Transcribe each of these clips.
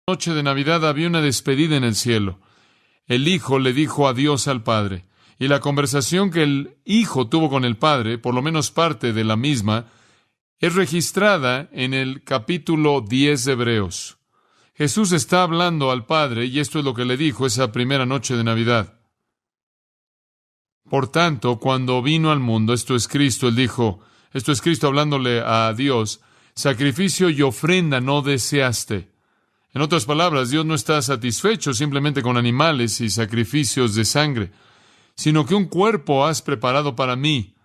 noche de Navidad había una despedida en el cielo. El Hijo le dijo adiós al Padre, y la conversación que el Hijo tuvo con el Padre, por lo menos parte de la misma, es registrada en el capítulo 10 de Hebreos. Jesús está hablando al Padre, y esto es lo que le dijo esa primera noche de Navidad. Por tanto, cuando vino al mundo, esto es Cristo, él dijo, esto es Cristo hablándole a Dios, sacrificio y ofrenda no deseaste. En otras palabras, Dios no está satisfecho simplemente con animales y sacrificios de sangre, sino que un cuerpo has preparado para mí.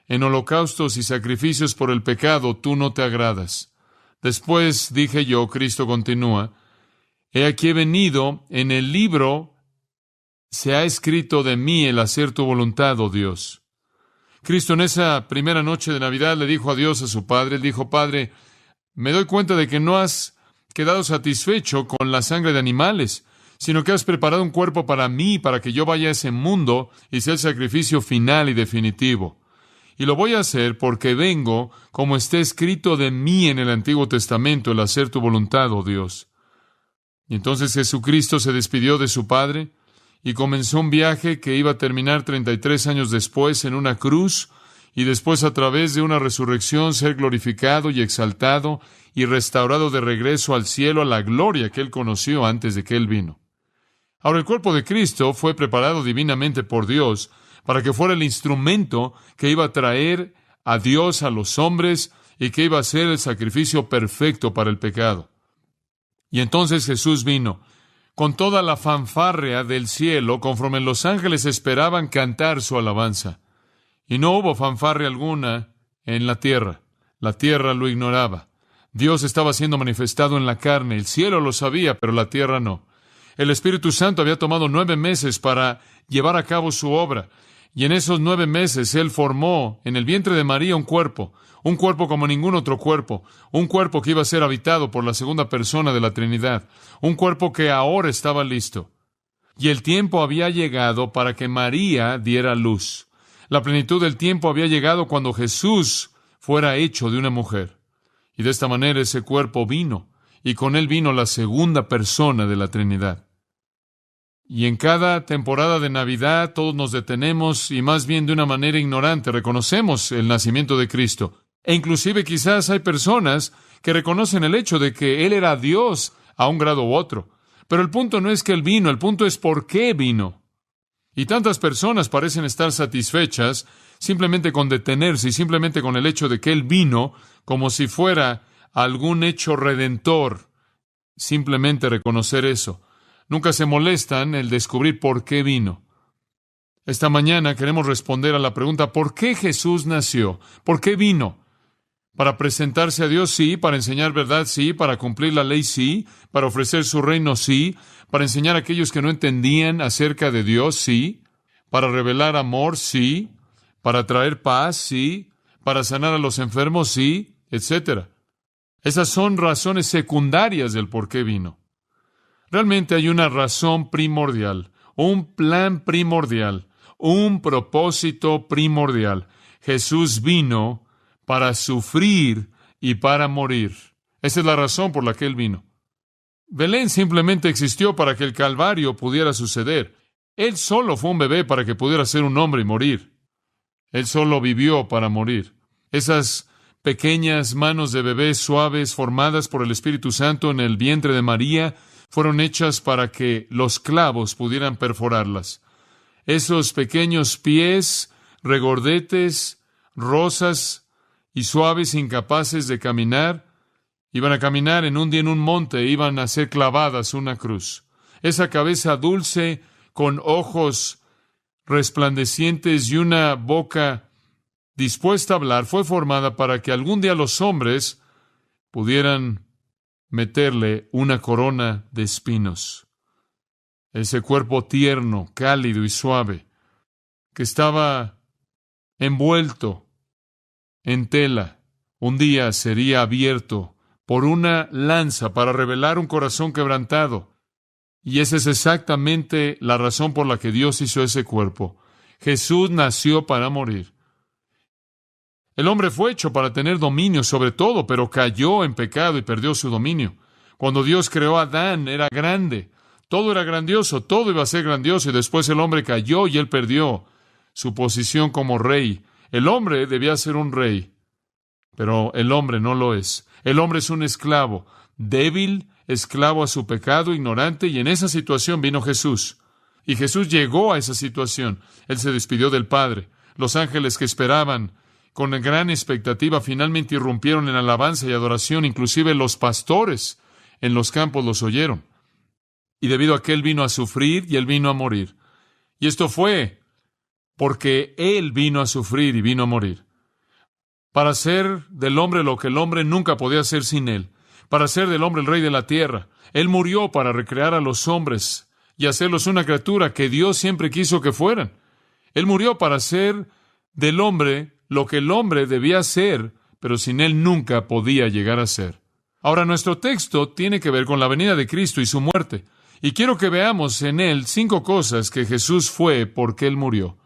En holocaustos y sacrificios por el pecado tú no te agradas. Después dije yo, Cristo continúa, he aquí he venido, en el libro se ha escrito de mí el hacer tu voluntad, oh Dios. Cristo en esa primera noche de Navidad le dijo adiós a su Padre. Él dijo, Padre, me doy cuenta de que no has quedado satisfecho con la sangre de animales, sino que has preparado un cuerpo para mí, para que yo vaya a ese mundo y sea el sacrificio final y definitivo. Y lo voy a hacer porque vengo, como está escrito de mí en el Antiguo Testamento, el hacer tu voluntad, oh Dios. Y entonces Jesucristo se despidió de su Padre y comenzó un viaje que iba a terminar 33 años después en una cruz, y después a través de una resurrección ser glorificado y exaltado y restaurado de regreso al cielo, a la gloria que Él conoció antes de que Él vino. Ahora, el cuerpo de Cristo fue preparado divinamente por Dios para que fuera el instrumento que iba a traer a Dios a los hombres y que iba a ser el sacrificio perfecto para el pecado. Y entonces Jesús vino con toda la fanfarria del cielo, conforme los ángeles esperaban cantar su alabanza. Y no hubo fanfarria alguna en la tierra. La tierra lo ignoraba. Dios estaba siendo manifestado en la carne. El cielo lo sabía, pero la tierra no. El Espíritu Santo había tomado 9 meses para llevar a cabo su obra. Y en esos 9 meses Él formó en el vientre de María un cuerpo como ningún otro cuerpo, un cuerpo que iba a ser habitado por la segunda persona de la Trinidad, un cuerpo que ahora estaba listo. Y el tiempo había llegado para que María diera luz. La plenitud del tiempo había llegado cuando Jesús fuera hecho de una mujer. Y de esta manera ese cuerpo vino, y con él vino la segunda persona de la Trinidad. Y en cada temporada de Navidad todos nos detenemos y más bien de una manera ignorante reconocemos el nacimiento de Cristo. E inclusive quizás hay personas que reconocen el hecho de que Él era Dios a un grado u otro. Pero el punto no es que Él vino, el punto es por qué vino. Y tantas personas parecen estar satisfechas simplemente con detenerse y simplemente con el hecho de que Él vino como si fuera algún hecho redentor. Simplemente reconocer eso. Nunca se molestan el descubrir por qué vino. Esta mañana queremos responder a la pregunta, ¿por qué Jesús nació? ¿Por qué vino? ¿Para presentarse a Dios? Sí. ¿Para enseñar verdad? Sí. ¿Para cumplir la ley? Sí. ¿Para ofrecer su reino? Sí. ¿Para enseñar a aquellos que no entendían acerca de Dios? Sí. ¿Para revelar amor? Sí. ¿Para traer paz? Sí. ¿Para sanar a los enfermos? Sí. Etcétera. Esas son razones secundarias del por qué vino. Realmente hay una razón primordial, un plan primordial, un propósito primordial. Jesús vino para sufrir y para morir. Esa es la razón por la que Él vino. Belén simplemente existió para que el Calvario pudiera suceder. Él solo fue un bebé para que pudiera ser un hombre y morir. Él solo vivió para morir. Esas pequeñas manos de bebé suaves formadas por el Espíritu Santo en el vientre de María fueron hechas para que los clavos pudieran perforarlas. Esos pequeños pies regordetes, rosas y suaves, incapaces de caminar, iban a caminar en un día en un monte, iban a ser clavadas una cruz. Esa cabeza dulce, con ojos resplandecientes y una boca dispuesta a hablar, fue formada para que algún día los hombres pudieran meterle una corona de espinos. Ese cuerpo tierno, cálido y suave, que estaba envuelto en tela, un día sería abierto por una lanza para revelar un corazón quebrantado. Y esa es exactamente la razón por la que Dios hizo ese cuerpo. Jesús nació para morir. El hombre fue hecho para tener dominio sobre todo, pero cayó en pecado y perdió su dominio. Cuando Dios creó a Adán, era grande. Todo era grandioso, todo iba a ser grandioso, y después el hombre cayó y él perdió su posición como rey. El hombre debía ser un rey, pero el hombre no lo es. El hombre es un esclavo, débil, esclavo a su pecado, ignorante, y en esa situación vino Jesús. Y Jesús llegó a esa situación. Él se despidió del Padre. Los ángeles que esperaban con gran expectativa finalmente irrumpieron en alabanza y adoración. Inclusive los pastores en los campos los oyeron. Y debido a que Él vino a sufrir y Él vino a morir. Y esto fue porque Él vino a sufrir y vino a morir. Para hacer del hombre lo que el hombre nunca podía hacer sin Él. Para hacer del hombre el rey de la tierra. Él murió para recrear a los hombres y hacerlos una criatura que Dios siempre quiso que fueran. Él murió para hacer del hombre lo que el hombre debía ser, pero sin Él nunca podía llegar a ser. Ahora, nuestro texto tiene que ver con la venida de Cristo y su muerte. Y quiero que veamos en él 5 cosas que Jesús fue porque Él murió.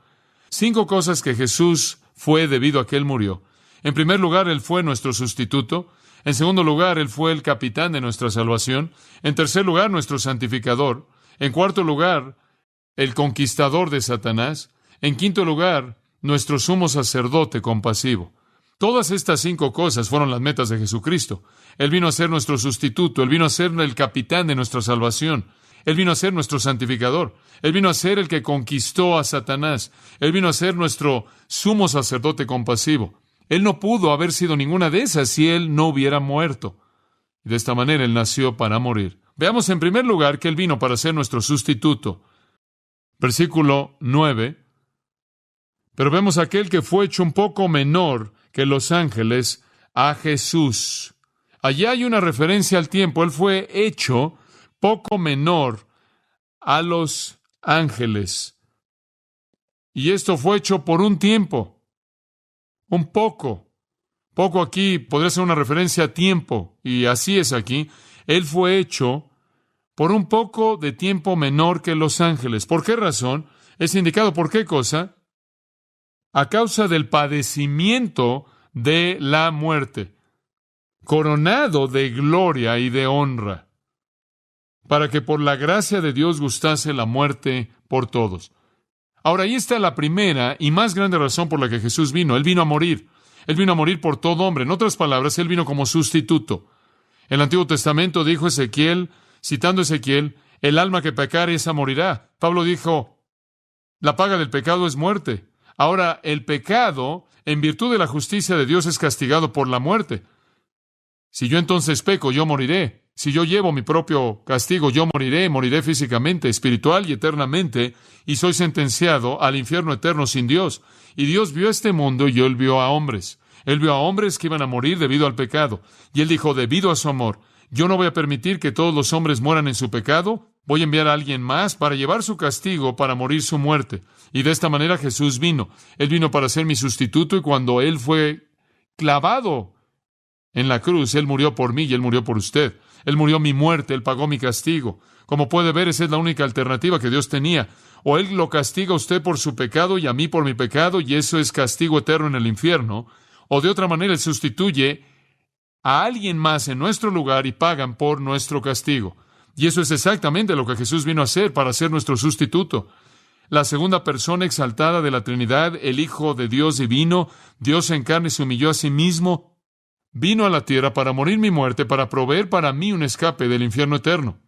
5 cosas que Jesús fue debido a que Él murió. En primer lugar, Él fue nuestro sustituto. En segundo lugar, Él fue el capitán de nuestra salvación. En tercer lugar, nuestro santificador. En cuarto lugar, el conquistador de Satanás. En quinto lugar, nuestro sumo sacerdote compasivo. Todas estas 5 cosas fueron las metas de Jesucristo. Él vino a ser nuestro sustituto. Él vino a ser el capitán de nuestra salvación. Él vino a ser nuestro santificador. Él vino a ser el que conquistó a Satanás. Él vino a ser nuestro sumo sacerdote compasivo. Él no pudo haber sido ninguna de esas si Él no hubiera muerto. Y de esta manera Él nació para morir. Veamos en primer lugar que Él vino para ser nuestro sustituto. Versículo 9. Pero vemos a aquel que fue hecho un poco menor que los ángeles, a Jesús. Allí hay una referencia al tiempo. Él fue hecho poco menor a los ángeles. Y esto fue hecho por un tiempo. Un poco. Poco aquí podría ser una referencia a tiempo. Y así es aquí. Él fue hecho por un poco de tiempo menor que los ángeles. ¿Por qué razón? Es indicado por qué cosa. A causa del padecimiento de la muerte. Coronado de gloria y de honra. Para que por la gracia de Dios gustase la muerte por todos. Ahora, ahí está la primera y más grande razón por la que Jesús vino. Él vino a morir. Él vino a morir por todo hombre. En otras palabras, Él vino como sustituto. En el Antiguo Testamento dijo Ezequiel, citando Ezequiel, el alma que pecare esa morirá. Pablo dijo, la paga del pecado es muerte. Ahora, el pecado, en virtud de la justicia de Dios, es castigado por la muerte. Si yo entonces peco, yo moriré. Si yo llevo mi propio castigo, yo moriré físicamente, espiritual y eternamente, y soy sentenciado al infierno eterno sin Dios. Y Dios vio este mundo y Él vio a hombres. Él vio a hombres que iban a morir debido al pecado. Y Él dijo, debido a su amor, yo no voy a permitir que todos los hombres mueran en su pecado. Voy a enviar a alguien más para llevar su castigo, para morir su muerte. Y de esta manera Jesús vino. Él vino para ser mi sustituto, y cuando Él fue clavado en la cruz, Él murió por mí y Él murió por usted. Él murió mi muerte, Él pagó mi castigo. Como puede ver, esa es la única alternativa que Dios tenía. O Él lo castiga a usted por su pecado y a mí por mi pecado, y eso es castigo eterno en el infierno. O de otra manera, Él sustituye a alguien más en nuestro lugar y pagan por nuestro castigo. Y eso es exactamente lo que Jesús vino a hacer para ser nuestro sustituto. La segunda persona exaltada de la Trinidad, el Hijo de Dios divino, Dios en carne se humilló a sí mismo, vino a la tierra para morir mi muerte, para proveer para mí un escape del infierno eterno.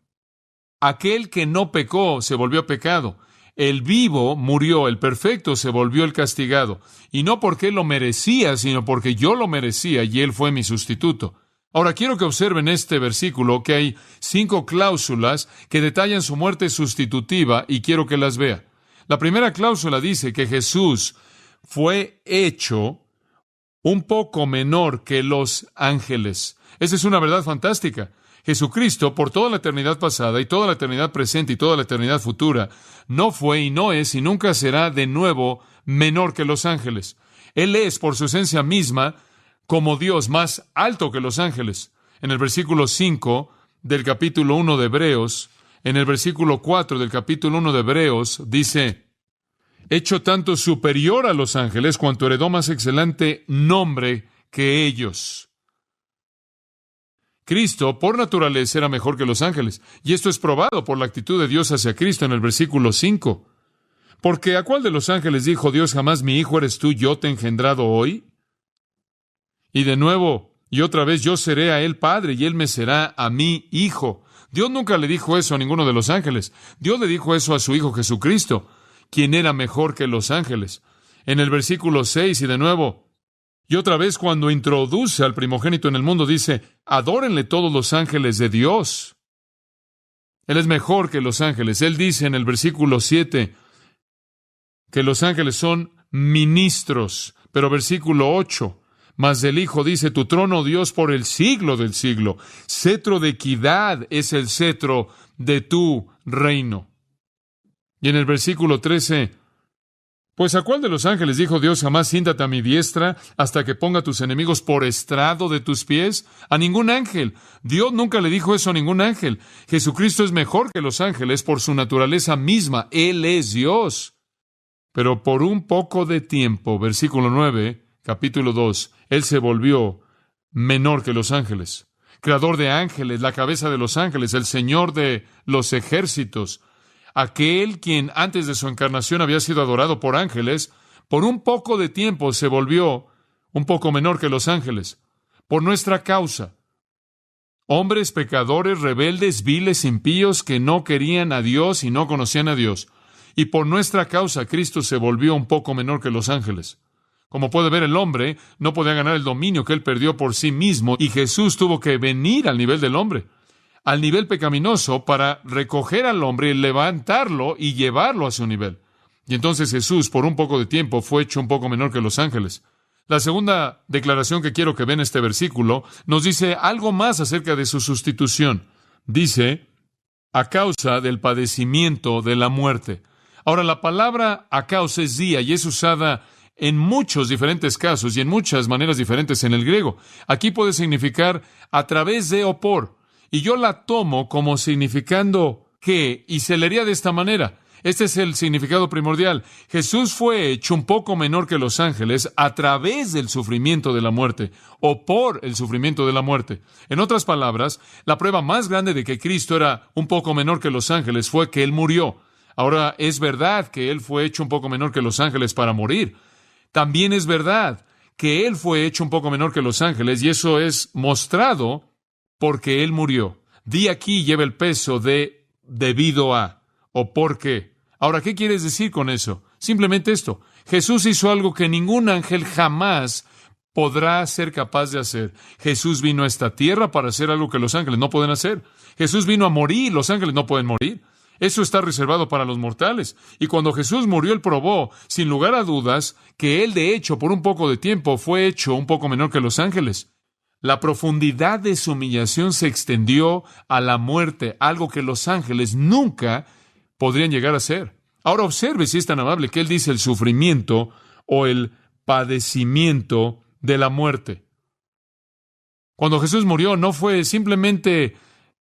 Aquel que no pecó se volvió pecado. El vivo murió, el perfecto se volvió el castigado. Y no porque Él lo merecía, sino porque yo lo merecía y Él fue mi sustituto. Ahora quiero que observen este versículo, que hay 5 cláusulas que detallan su muerte sustitutiva y quiero que las vea. La primera cláusula dice que Jesús fue hecho un poco menor que los ángeles. Esa es una verdad fantástica. Jesucristo, por toda la eternidad pasada y toda la eternidad presente y toda la eternidad futura, no fue y no es y nunca será de nuevo menor que los ángeles. Él es, por su esencia misma, como Dios, más alto que los ángeles. En el versículo 5 del capítulo 1 de Hebreos, en el versículo 4 del capítulo 1 de Hebreos, dice, hecho tanto superior a los ángeles cuanto heredó más excelente nombre que ellos. Cristo, por naturaleza, era mejor que los ángeles. Y esto es probado por la actitud de Dios hacia Cristo en el versículo 5. Porque ¿a cuál de los ángeles dijo Dios jamás, mi hijo eres tú, yo te he engendrado hoy? Y de nuevo, y otra vez, yo seré a él padre y él me será a mí hijo. Dios nunca le dijo eso a ninguno de los ángeles. Dios le dijo eso a su Hijo Jesucristo, quien era mejor que los ángeles. En el versículo 6, y de nuevo, y otra vez cuando introduce al primogénito en el mundo, dice, adórenle todos los ángeles de Dios. Él es mejor que los ángeles. Él dice en el versículo 7 que los ángeles son ministros. Pero versículo 8, mas del Hijo dice, tu trono, Dios, por el siglo del siglo. Cetro de equidad es el cetro de tu reino. Y en el versículo 13, pues ¿a cuál de los ángeles dijo Dios jamás siéntate a mi diestra hasta que ponga a tus enemigos por estrado de tus pies? A ningún ángel. Dios nunca le dijo eso a ningún ángel. Jesucristo es mejor que los ángeles por su naturaleza misma. Él es Dios. Pero por un poco de tiempo, versículo 9, capítulo 2, Él se volvió menor que los ángeles. Creador de ángeles, la cabeza de los ángeles, el Señor de los ejércitos. Aquel quien antes de su encarnación había sido adorado por ángeles, por un poco de tiempo se volvió un poco menor que los ángeles, por nuestra causa. Hombres pecadores, rebeldes, viles, impíos, que no querían a Dios y no conocían a Dios. Y por nuestra causa Cristo se volvió un poco menor que los ángeles. Como puede ver, el hombre no podía ganar el dominio que él perdió por sí mismo, y Jesús tuvo que venir al nivel del hombre, al nivel pecaminoso, para recoger al hombre, levantarlo y llevarlo a su nivel. Y entonces Jesús, por un poco de tiempo, fue hecho un poco menor que los ángeles. La segunda declaración que quiero que vean en este versículo nos dice algo más acerca de su sustitución. Dice, a causa del padecimiento de la muerte. Ahora, la palabra a causa es día y es usada en muchos diferentes casos y en muchas maneras diferentes en el griego. Aquí puede significar a través de o por. Y yo la tomo como significando que, y se leería de esta manera. Este es el significado primordial. Jesús fue hecho un poco menor que los ángeles a través del sufrimiento de la muerte, o por el sufrimiento de la muerte. En otras palabras, la prueba más grande de que Cristo era un poco menor que los ángeles fue que Él murió. Ahora, es verdad que Él fue hecho un poco menor que los ángeles para morir. También es verdad que Él fue hecho un poco menor que los ángeles, y eso es mostrado porque Él murió. Di aquí lleva el peso de debido a, o por qué. Ahora, ¿qué quieres decir con eso? Simplemente esto. Jesús hizo algo que ningún ángel jamás podrá ser capaz de hacer. Jesús vino a esta tierra para hacer algo que los ángeles no pueden hacer. Jesús vino a morir, los ángeles no pueden morir. Eso está reservado para los mortales. Y cuando Jesús murió, Él probó, sin lugar a dudas, que Él, de hecho, por un poco de tiempo, fue hecho un poco menor que los ángeles. La profundidad de su humillación se extendió a la muerte, algo que los ángeles nunca podrían llegar a ser. Ahora observe, si es tan amable, que Él dice el sufrimiento o el padecimiento de la muerte. Cuando Jesús murió, no fue simplemente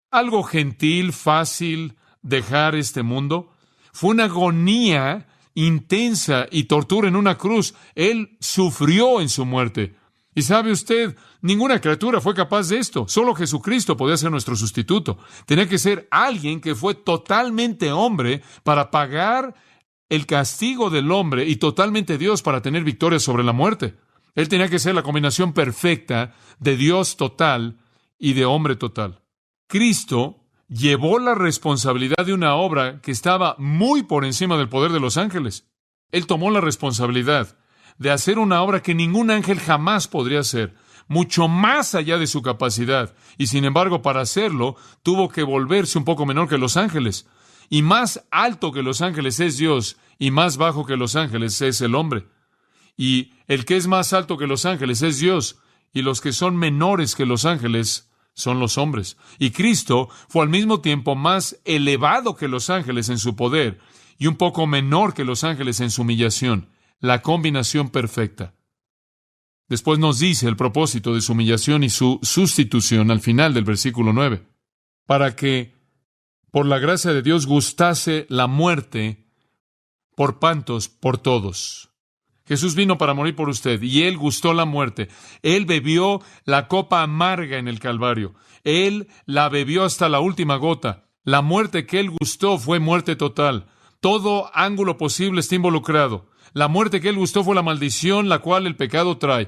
algo gentil, fácil, dejar este mundo. Fue una agonía intensa y tortura en una cruz. Él sufrió en su muerte. Y sabe usted, ninguna criatura fue capaz de esto. Solo Jesucristo podía ser nuestro sustituto. Tenía que ser alguien que fue totalmente hombre para pagar el castigo del hombre y totalmente Dios para tener victoria sobre la muerte. Él tenía que ser la combinación perfecta de Dios total y de hombre total. Cristo llevó la responsabilidad de una obra que estaba muy por encima del poder de los ángeles. Él tomó la responsabilidad de hacer una obra que ningún ángel jamás podría hacer, mucho más allá de su capacidad. Y sin embargo, para hacerlo, tuvo que volverse un poco menor que los ángeles. Y más alto que los ángeles es Dios, y más bajo que los ángeles es el hombre. Y el que es más alto que los ángeles es Dios, y los que son menores que los ángeles son los hombres. Y Cristo fue al mismo tiempo más elevado que los ángeles en su poder, y un poco menor que los ángeles en su humillación. La combinación perfecta. Después nos dice el propósito de su humillación y su sustitución al final del versículo 9. Para que, por la gracia de Dios, gustase la muerte por pantos por todos. Jesús vino para morir por usted y Él gustó la muerte. Él bebió la copa amarga en el Calvario. Él la bebió hasta la última gota. La muerte que Él gustó fue muerte total. Todo ángulo posible está involucrado. La muerte que Él gustó fue la maldición la cual el pecado trae,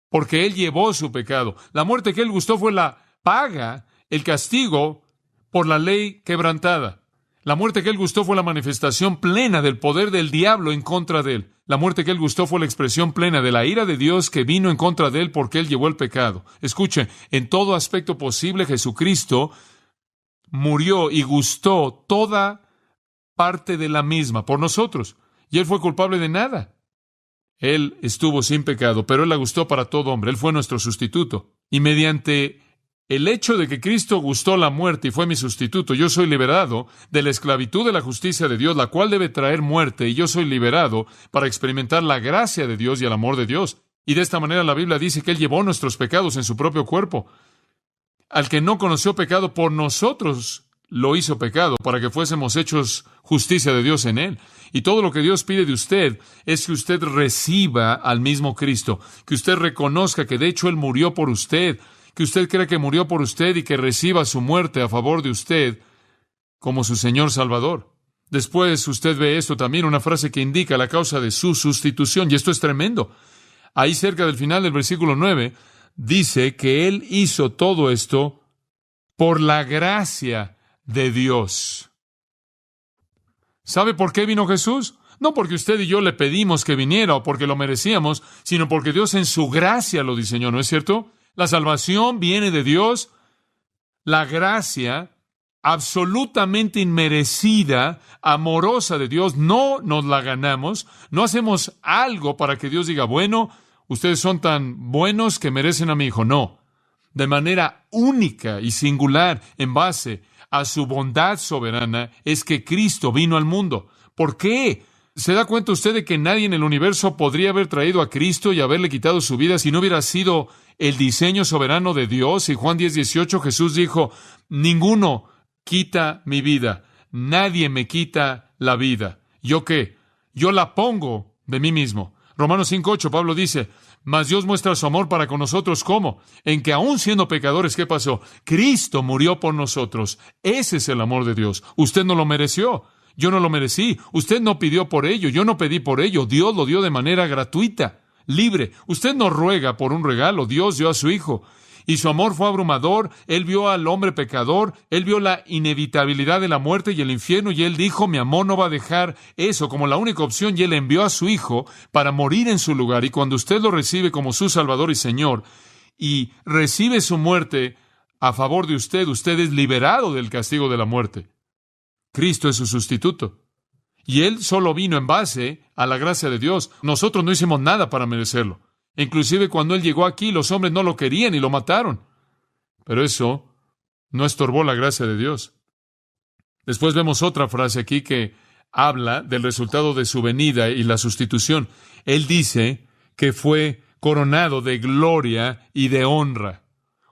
porque Él llevó su pecado. La muerte que Él gustó fue la paga, el castigo por la ley quebrantada. La muerte que Él gustó fue la manifestación plena del poder del diablo en contra de Él. La muerte que Él gustó fue la expresión plena de la ira de Dios que vino en contra de Él porque Él llevó el pecado. Escuchen, en todo aspecto posible Jesucristo murió y gustó toda parte de la misma por nosotros. Y Él fue culpable de nada. Él estuvo sin pecado, pero Él la gustó para todo hombre. Él fue nuestro sustituto. Y mediante el hecho de que Cristo gustó la muerte y fue mi sustituto, yo soy liberado de la esclavitud de la justicia de Dios, la cual debe traer muerte, y yo soy liberado para experimentar la gracia de Dios y el amor de Dios. Y de esta manera la Biblia dice que Él llevó nuestros pecados en su propio cuerpo. Al que no conoció pecado, por nosotros lo hizo pecado, para que fuésemos hechos justicia de Dios en Él. Y todo lo que Dios pide de usted es que usted reciba al mismo Cristo, que usted reconozca que de hecho Él murió por usted, que usted cree que murió por usted y que reciba su muerte a favor de usted como su Señor Salvador. Después usted ve esto también, una frase que indica la causa de su sustitución, y esto es tremendo. Ahí cerca del final del versículo 9, dice que Él hizo todo esto por la gracia de Dios. ¿Sabe por qué vino Jesús? No porque usted y yo le pedimos que viniera o porque lo merecíamos, sino porque Dios en su gracia lo diseñó, ¿no es cierto? La salvación viene de Dios, la gracia absolutamente inmerecida, amorosa de Dios, no nos la ganamos, no hacemos algo para que Dios diga, bueno, ustedes son tan buenos que merecen a mi hijo. No, de manera única y singular, en base a su bondad soberana, es que Cristo vino al mundo. ¿Por qué? ¿Se da cuenta usted de que nadie en el universo podría haber traído a Cristo y haberle quitado su vida si no hubiera sido el diseño soberano de Dios? Y Juan 10:18, Jesús dijo, ninguno quita mi vida, nadie me quita la vida. ¿Yo qué? Yo la pongo de mí mismo. Romanos 5:8, Pablo dice, mas Dios muestra su amor para con nosotros, ¿cómo? En que aún siendo pecadores, ¿qué pasó? Cristo murió por nosotros. Ese es el amor de Dios. Usted no lo mereció. Yo no lo merecí. Usted no pidió por ello. Yo no pedí por ello. Dios lo dio de manera gratuita, libre. Usted no ruega por un regalo. Dios dio a su Hijo. Y su amor fue abrumador. Él vio al hombre pecador. Él vio la inevitabilidad de la muerte y el infierno. Y Él dijo, mi amor no va a dejar eso como la única opción. Y Él envió a su Hijo para morir en su lugar. Y cuando usted lo recibe como su Salvador y Señor, y recibe su muerte a favor de usted, usted es liberado del castigo de la muerte. Cristo es su sustituto. Y Él solo vino en base a la gracia de Dios. Nosotros no hicimos nada para merecerlo. Inclusive cuando Él llegó aquí, los hombres no lo querían y lo mataron. Pero eso no estorbó la gracia de Dios. Después vemos otra frase aquí que habla del resultado de su venida y la sustitución. Él dice que fue coronado de gloria y de honra.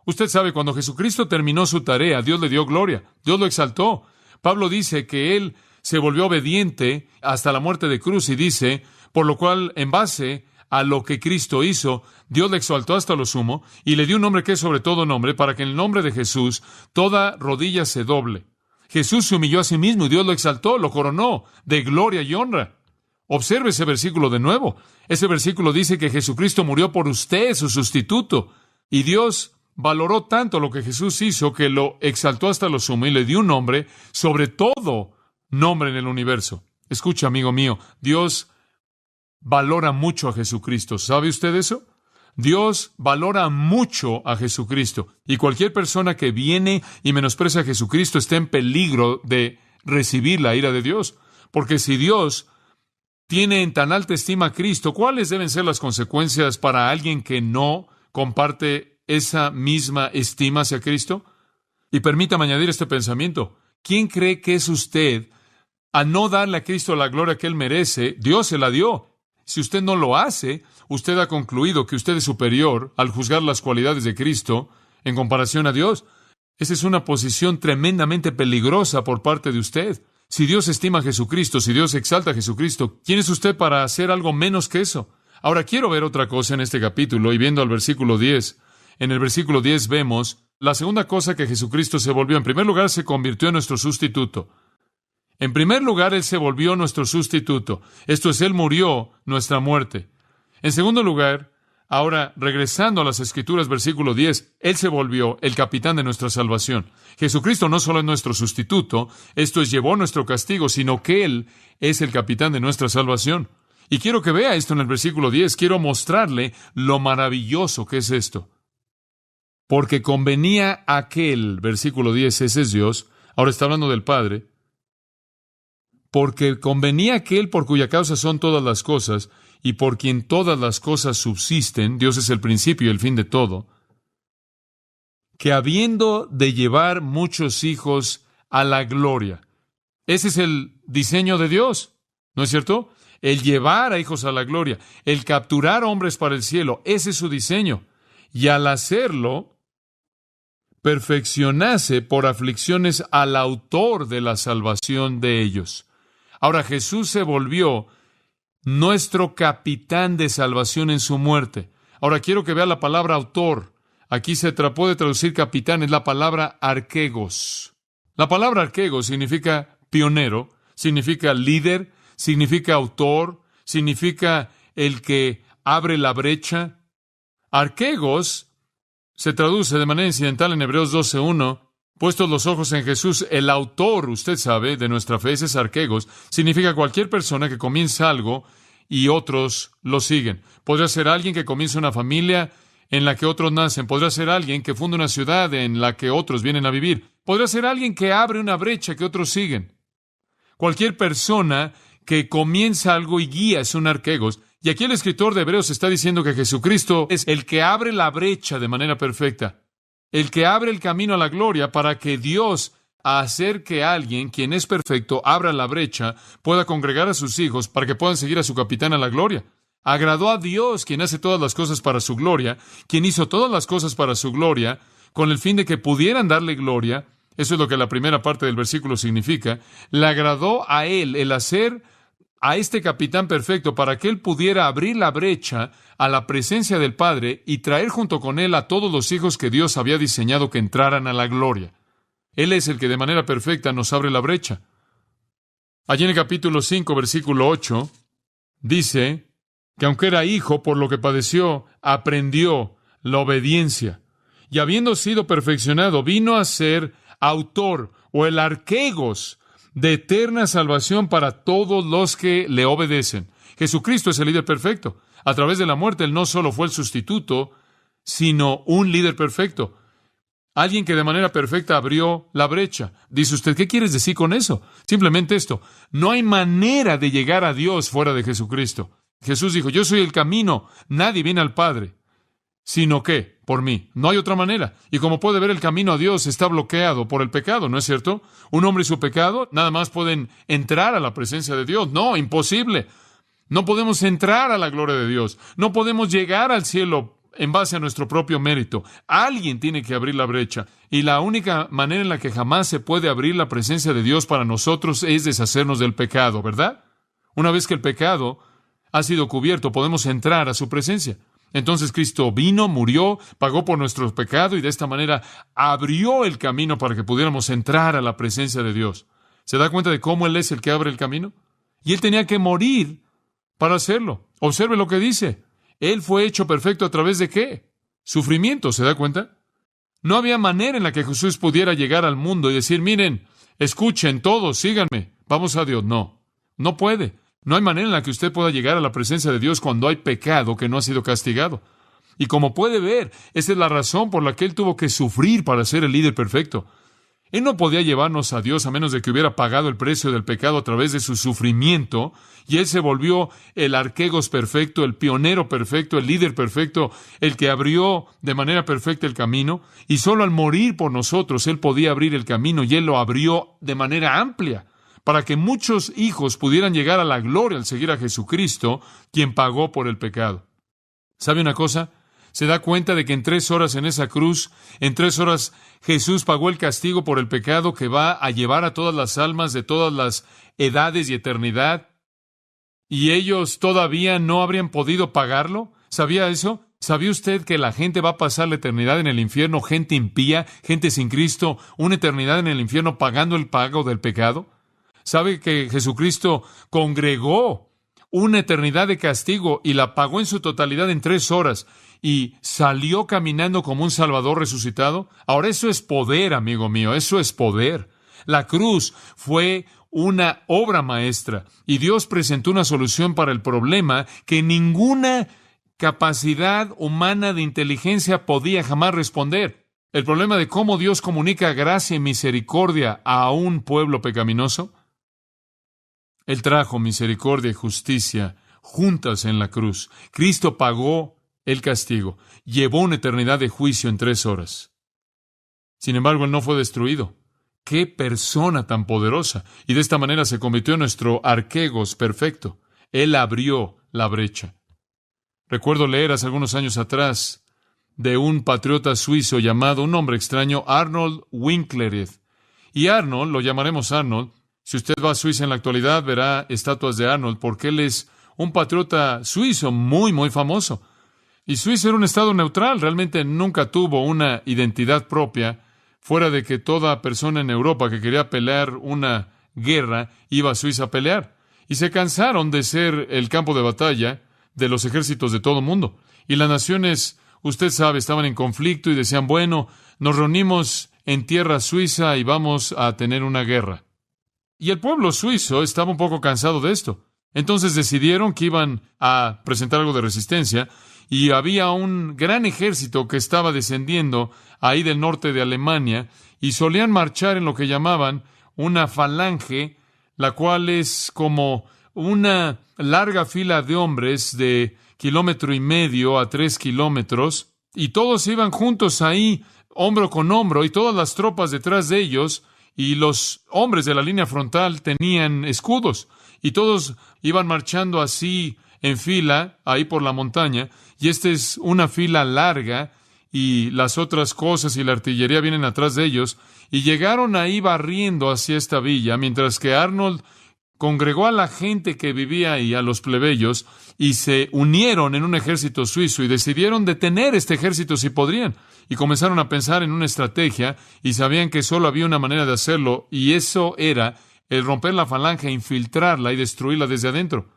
Usted sabe, cuando Jesucristo terminó su tarea, Dios le dio gloria. Dios lo exaltó. Pablo dice que Él se volvió obediente hasta la muerte de cruz y dice, por lo cual, en base a lo que Cristo hizo, Dios le exaltó hasta lo sumo y le dio un nombre que es sobre todo nombre, para que en el nombre de Jesús toda rodilla se doble. Jesús se humilló a sí mismo y Dios lo exaltó, lo coronó de gloria y honra. Observe ese versículo de nuevo. Ese versículo dice que Jesucristo murió por usted, su sustituto, y Dios valoró tanto lo que Jesús hizo que lo exaltó hasta lo sumo y le dio un nombre sobre todo nombre en el universo. Escucha, amigo mío, Dios valora mucho a Jesucristo. ¿Sabe usted eso? Dios valora mucho a Jesucristo. Y cualquier persona que viene y menosprecia a Jesucristo está en peligro de recibir la ira de Dios. Porque si Dios tiene en tan alta estima a Cristo, ¿cuáles deben ser las consecuencias para alguien que no comparte esa misma estima hacia Cristo? Y permítame añadir este pensamiento. ¿Quién cree que es usted al no darle a Cristo la gloria que Él merece? Dios se la dio. Si usted no lo hace, usted ha concluido que usted es superior al juzgar las cualidades de Cristo en comparación a Dios. Esa es una posición tremendamente peligrosa por parte de usted. Si Dios estima a Jesucristo, si Dios exalta a Jesucristo, ¿quién es usted para hacer algo menos que eso? Ahora quiero ver otra cosa en este capítulo y viendo al versículo 10. en el versículo 10 vemos la segunda cosa que Jesucristo se volvió. En primer lugar, se convirtió en nuestro sustituto. En primer lugar, Él se volvió nuestro sustituto. Esto es, Él murió nuestra muerte. En segundo lugar, ahora regresando a las Escrituras, versículo 10, Él se volvió el capitán de nuestra salvación. Jesucristo no solo es nuestro sustituto, esto es, llevó nuestro castigo, sino que Él es el capitán de nuestra salvación. Y quiero que vea esto en el versículo 10. Quiero mostrarle lo maravilloso que es esto. Porque convenía aquel, versículo 10, ese es Dios, ahora está hablando del Padre, porque convenía aquel por cuya causa son todas las cosas, y por quien todas las cosas subsisten, Dios es el principio y el fin de todo, que habiendo de llevar muchos hijos a la gloria. Ese es el diseño de Dios, ¿no es cierto? El llevar a hijos a la gloria, el capturar hombres para el cielo, ese es su diseño. Y al hacerlo, perfeccionase por aflicciones al autor de la salvación de ellos. Ahora Jesús se volvió nuestro capitán de salvación en su muerte. Ahora quiero que vea la palabra autor. Aquí se puede traducir capitán, es la palabra arquegos. La palabra arquegos significa pionero, significa líder, significa autor, significa el que abre la brecha. Arquegos se traduce de manera incidental en Hebreos 12:1. Puestos los ojos en Jesús, el autor, usted sabe, de nuestra fe, ese es arquegos, significa cualquier persona que comienza algo y otros lo siguen. Podría ser alguien que comienza una familia en la que otros nacen. Podría ser alguien que funda una ciudad en la que otros vienen a vivir. Podría ser alguien que abre una brecha que otros siguen. Cualquier persona que comienza algo y guía es un arquegos. Y aquí el escritor de Hebreos está diciendo que Jesucristo es el que abre la brecha de manera perfecta, el que abre el camino a la gloria para que Dios, a hacer que alguien, quien es perfecto, abra la brecha, pueda congregar a sus hijos para que puedan seguir a su capitán a la gloria. Agradó a Dios, quien hace todas las cosas para su gloria, quien hizo todas las cosas para su gloria, con el fin de que pudieran darle gloria. Eso es lo que la primera parte del versículo significa. Le agradó a Él el hacer a este capitán perfecto para que Él pudiera abrir la brecha a la presencia del Padre y traer junto con Él a todos los hijos que Dios había diseñado que entraran a la gloria. Él es el que de manera perfecta nos abre la brecha. Allí en el capítulo 5, versículo 8, dice que aunque era hijo, por lo que padeció, aprendió la obediencia. Y habiendo sido perfeccionado, vino a ser autor o el arquegos de eterna salvación para todos los que le obedecen. Jesucristo es el líder perfecto. A través de la muerte, Él no solo fue el sustituto, sino un líder perfecto. Alguien que de manera perfecta abrió la brecha. Dice usted, ¿qué quieres decir con eso? Simplemente esto. No hay manera de llegar a Dios fuera de Jesucristo. Jesús dijo, yo soy el camino. Nadie viene al Padre, sino que por mí. No hay otra manera. Y como puede ver, el camino a Dios está bloqueado por el pecado, ¿no es cierto? Un hombre y su pecado nada más pueden entrar a la presencia de Dios. No, imposible. No podemos entrar a la gloria de Dios. No podemos llegar al cielo en base a nuestro propio mérito. Alguien tiene que abrir la brecha. Y la única manera en la que jamás se puede abrir la presencia de Dios para nosotros es deshacernos del pecado, ¿verdad? Una vez que el pecado ha sido cubierto, podemos entrar a su presencia. Entonces Cristo vino, murió, pagó por nuestro pecado y de esta manera abrió el camino para que pudiéramos entrar a la presencia de Dios. ¿Se da cuenta de cómo Él es el que abre el camino? Y Él tenía que morir para hacerlo. Observe lo que dice. Él fue hecho perfecto ¿a través de qué? Sufrimiento, ¿se da cuenta? No había manera en la que Jesús pudiera llegar al mundo y decir, miren, escuchen todos, síganme, vamos a Dios. No, no puede. No hay manera en la que usted pueda llegar a la presencia de Dios cuando hay pecado que no ha sido castigado. Y como puede ver, esa es la razón por la que Él tuvo que sufrir para ser el líder perfecto. Él no podía llevarnos a Dios a menos de que hubiera pagado el precio del pecado a través de su sufrimiento, y Él se volvió el arquegos perfecto, el pionero perfecto, el líder perfecto, el que abrió de manera perfecta el camino, y solo al morir por nosotros Él podía abrir el camino, y Él lo abrió de manera amplia, para que muchos hijos pudieran llegar a la gloria al seguir a Jesucristo, quien pagó por el pecado. ¿Sabe una cosa? ¿Se da cuenta de que en 3 horas en esa cruz, en 3 horas Jesús pagó el castigo por el pecado que va a llevar a todas las almas de todas las edades y eternidad? ¿Y ellos todavía no habrían podido pagarlo? ¿Sabía eso? ¿Sabía usted que la gente va a pasar la eternidad en el infierno? Gente impía, gente sin Cristo, una eternidad en el infierno pagando el pago del pecado. ¿Sabe que Jesucristo congregó una eternidad de castigo y la pagó en su totalidad en 3 horas y salió caminando como un Salvador resucitado? Ahora eso es poder, amigo mío, eso es poder. La cruz fue una obra maestra y Dios presentó una solución para el problema que ninguna capacidad humana de inteligencia podía jamás responder. El problema de cómo Dios comunica gracia y misericordia a un pueblo pecaminoso. Él trajo misericordia y justicia juntas en la cruz. Cristo pagó el castigo, llevó una eternidad de juicio en 3 horas. Sin embargo, Él no fue destruido. ¡Qué persona tan poderosa! Y de esta manera se convirtió en nuestro arquegos perfecto. Él abrió la brecha. Recuerdo leer hace algunos años atrás de un patriota suizo llamado, un nombre extraño, Arnold Winklerud. Y Arnold, lo llamaremos Arnold. Si usted va a Suiza en la actualidad, verá estatuas de Arnold, porque él es un patriota suizo muy, muy famoso. Y Suiza era un estado neutral, realmente nunca tuvo una identidad propia, fuera de que toda persona en Europa que quería pelear una guerra iba a Suiza a pelear. Y se cansaron de ser el campo de batalla de los ejércitos de todo el mundo. Y las naciones, usted sabe, estaban en conflicto y decían, bueno, nos reunimos en tierra suiza y vamos a tener una guerra. Y el pueblo suizo estaba un poco cansado de esto. Entonces decidieron que iban a presentar algo de resistencia y había un gran ejército que estaba descendiendo ahí del norte de Alemania y solían marchar en lo que llamaban una falange, la cual es como una larga fila de hombres de 1,5 kilómetros a 3 kilómetros y todos iban juntos ahí, hombro con hombro, y todas las tropas detrás de ellos. Y los hombres de la línea frontal tenían escudos, y todos iban marchando así en fila, ahí por la montaña, y esta es una fila larga, y las otras cosas y la artillería vienen atrás de ellos, y llegaron ahí barriendo hacia esta villa, mientras que Arnold congregó a la gente que vivía ahí, a los plebeyos, y se unieron en un ejército suizo, y decidieron detener este ejército si podrían. Y comenzaron a pensar en una estrategia y sabían que solo había una manera de hacerlo, y eso era el romper la falange, infiltrarla y destruirla desde adentro.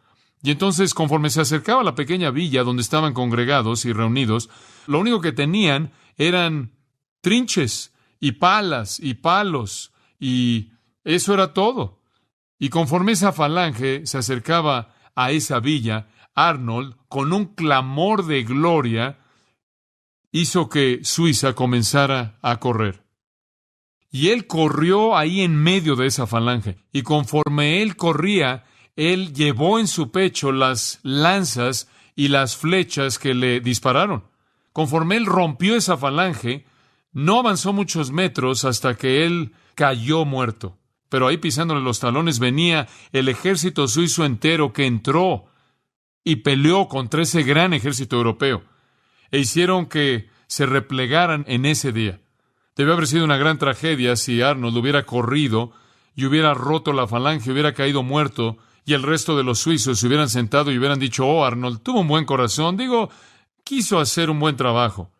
Y entonces, conforme se acercaba a la pequeña villa donde estaban congregados y reunidos, lo único que tenían eran trinches y palas y palos, y eso era todo. Y conforme esa falange se acercaba a esa villa, Arnold, con un clamor de gloria, hizo que Suiza comenzara a correr. Y él corrió ahí en medio de esa falange. Y conforme él corría, él llevó en su pecho las lanzas y las flechas que le dispararon. Conforme él rompió esa falange, no avanzó muchos metros hasta que él cayó muerto. Pero ahí pisándole los talones venía el ejército suizo entero que entró y peleó contra ese gran ejército europeo. E hicieron que se replegaran en ese día. Debió haber sido una gran tragedia si Arnold hubiera corrido y hubiera roto la falange, hubiera caído muerto, y el resto de los suizos se hubieran sentado y hubieran dicho, oh, Arnold tuvo un buen corazón, quiso hacer un buen trabajo.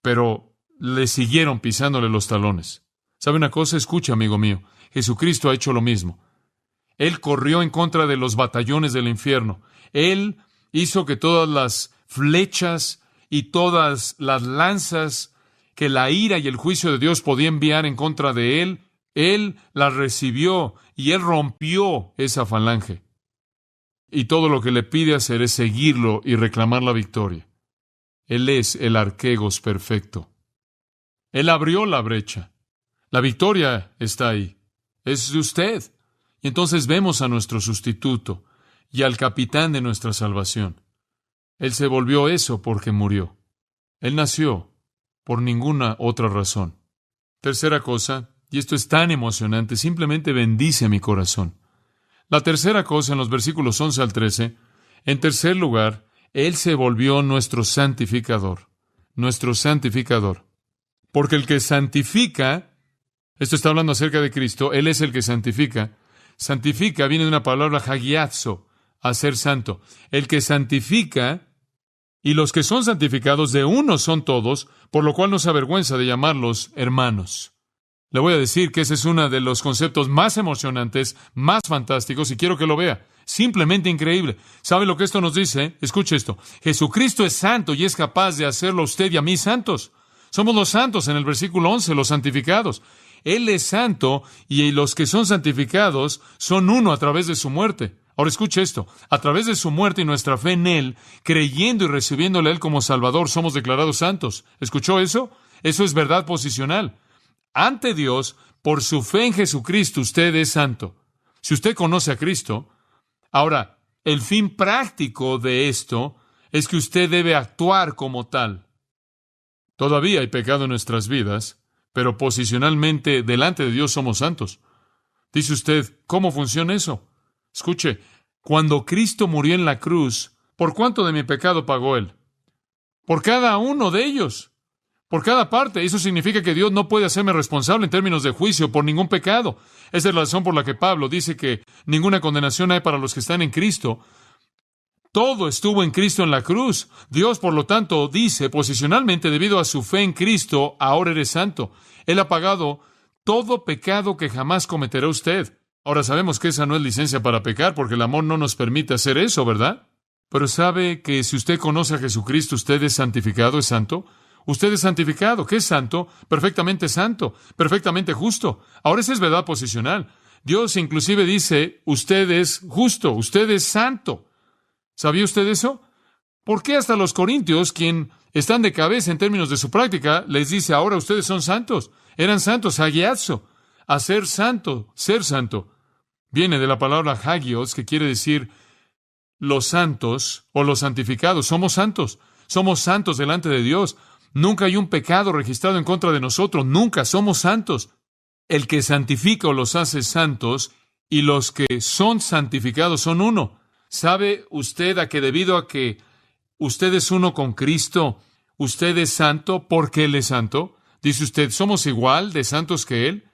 Pero le siguieron pisándole los talones. ¿Sabe una cosa? Escucha, amigo mío, Jesucristo ha hecho lo mismo. Él corrió en contra de los batallones del infierno. Él hizo que todas las flechas y todas las lanzas que la ira y el juicio de Dios podía enviar en contra de él las recibió y él rompió esa falange. Y todo lo que le pide hacer es seguirlo y reclamar la victoria. Él es el arquegos perfecto. Él abrió la brecha. La victoria está ahí. Es usted. Y entonces vemos a nuestro sustituto y al capitán de nuestra salvación. Él se volvió eso porque murió. Él nació por ninguna otra razón. Tercera cosa, y esto es tan emocionante, simplemente bendice mi corazón. La tercera cosa en los versículos 11 al 13, en tercer lugar, Él se volvió nuestro santificador. Nuestro santificador. Porque el que santifica, esto está hablando acerca de Cristo, Él es el que santifica. Santifica viene de una palabra hagiazo, hacer santo. El que santifica Y los que son santificados de uno son todos, por lo cual no se avergüenza de llamarlos hermanos. Le voy a decir que ese es uno de los conceptos más emocionantes, más fantásticos, y quiero que lo vea. Simplemente increíble. ¿Sabe lo que esto nos dice? Escuche esto. Jesucristo es santo y es capaz de hacerlo a usted y a mí santos. Somos los santos en el versículo 11, los santificados. Él es santo y los que son santificados son uno a través de su muerte. Ahora escuche esto. A través de su muerte y nuestra fe en Él, creyendo y recibiéndole a Él como Salvador, somos declarados santos. ¿Escuchó eso? Eso es verdad posicional. Ante Dios, por su fe en Jesucristo, usted es santo. Si usted conoce a Cristo, ahora, el fin práctico de esto es que usted debe actuar como tal. Todavía hay pecado en nuestras vidas, pero posicionalmente delante de Dios somos santos. Dice usted, ¿cómo funciona eso? Escuche, cuando Cristo murió en la cruz, ¿por cuánto de mi pecado pagó Él? Por cada uno de ellos. Por cada parte. Eso significa que Dios no puede hacerme responsable en términos de juicio por ningún pecado. Esa es la razón por la que Pablo dice que ninguna condenación hay para los que están en Cristo. Todo estuvo en Cristo en la cruz. Dios, por lo tanto, dice posicionalmente, debido a su fe en Cristo, ahora eres santo. Él ha pagado todo pecado que jamás cometerá usted. Ahora sabemos que esa no es licencia para pecar, porque el amor no nos permite hacer eso, ¿verdad? Pero ¿sabe que si usted conoce a Jesucristo, usted es santificado, es santo? Usted es santificado. ¿Qué es santo? Perfectamente justo. Ahora esa es verdad posicional. Dios inclusive dice, usted es justo, usted es santo. ¿Sabía usted eso? ¿Por qué hasta los corintios, quien están de cabeza en términos de su práctica, les dice, ahora ustedes son santos? Eran santos, hagiazo, a ser santo, ser santo. Viene de la palabra hagios, que quiere decir los santos o los santificados. Somos santos delante de Dios. Nunca hay un pecado registrado en contra de nosotros, nunca somos santos. El que santifica o los hace santos y los que son santificados son uno. ¿Sabe usted a que debido a que usted es uno con Cristo, usted es santo porque Él es santo? Dice usted, ¿somos igual de santos que Él?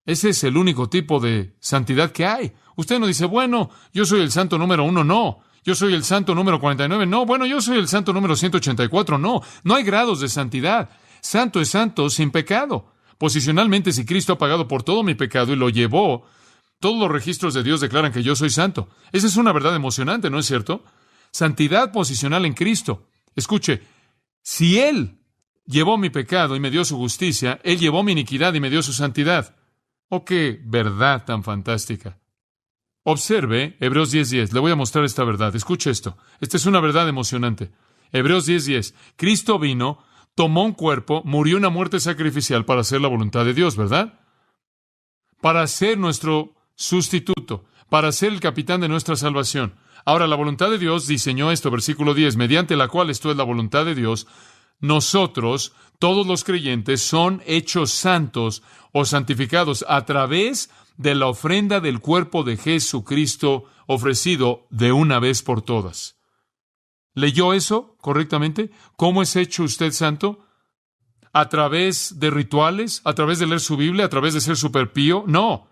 Ese es el único tipo de santidad que hay. Usted no dice, bueno, yo soy el santo número 1, no. Yo soy el santo número 49, no. Bueno, yo soy el santo número 184, no. No hay grados de santidad. Santo es santo sin pecado. Posicionalmente, si Cristo ha pagado por todo mi pecado y lo llevó, todos los registros de Dios declaran que yo soy santo. Esa es una verdad emocionante, ¿no es cierto? Santidad posicional en Cristo. Escuche, si Él llevó mi pecado y me dio su justicia, Él llevó mi iniquidad y me dio su santidad. ¡Oh, qué verdad tan fantástica! Observe Hebreos 10:10. Le voy a mostrar esta verdad. Escuche esto. Esta es una verdad emocionante. Hebreos 10:10. Cristo vino, tomó un cuerpo, murió una muerte sacrificial para hacer la voluntad de Dios, ¿verdad? Para ser nuestro sustituto, para ser el capitán de nuestra salvación. Ahora, la voluntad de Dios diseñó esto, versículo 10, mediante la cual, esto es la voluntad de Dios, nosotros, todos los creyentes, son hechos santos o santificados a través de la ofrenda del cuerpo de Jesucristo ofrecido de una vez por todas. ¿Leyó eso correctamente? ¿Cómo es hecho usted santo? ¿A través de rituales? ¿A través de leer su Biblia? ¿A través de ser superpío? No.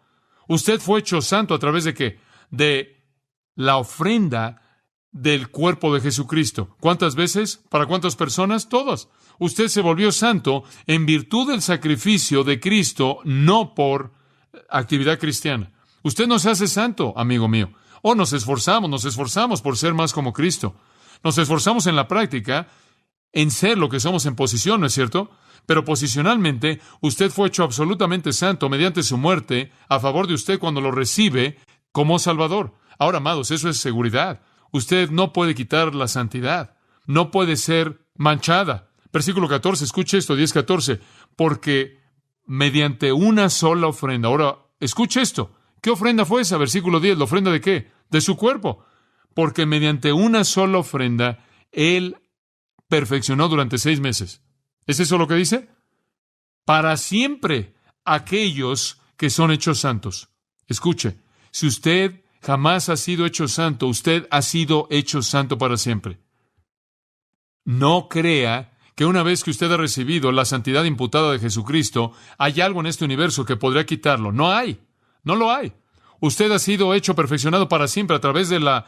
Usted fue hecho santo a través de ¿qué? De la ofrenda del cuerpo de Jesucristo. ¿Cuántas veces? ¿Para cuántas personas? Todas. Usted se volvió santo en virtud del sacrificio de Cristo, no por actividad cristiana. Usted no se hace santo, amigo mío. Nos esforzamos por ser más como Cristo. Nos esforzamos en la práctica en ser lo que somos en posición, ¿no es cierto? Pero posicionalmente, usted fue hecho absolutamente santo mediante su muerte a favor de usted cuando lo recibe como Salvador. Ahora, amados, eso es seguridad. Usted no puede quitar la santidad. No puede ser manchada. Versículo 14, escuche esto, 10:14. Porque mediante una sola ofrenda. Ahora, escuche esto. ¿Qué ofrenda fue esa? Versículo 10. ¿La ofrenda de qué? De su cuerpo. Porque mediante una sola ofrenda, Él perfeccionó durante 6 meses. ¿Es eso lo que dice? Para siempre aquellos que son hechos santos. Escuche, si usted jamás ha sido hecho santo, usted ha sido hecho santo para siempre. No crea que una vez que usted ha recibido la santidad imputada de Jesucristo, hay algo en este universo que podría quitarlo. No hay. No lo hay. Usted ha sido hecho perfeccionado para siempre a través de la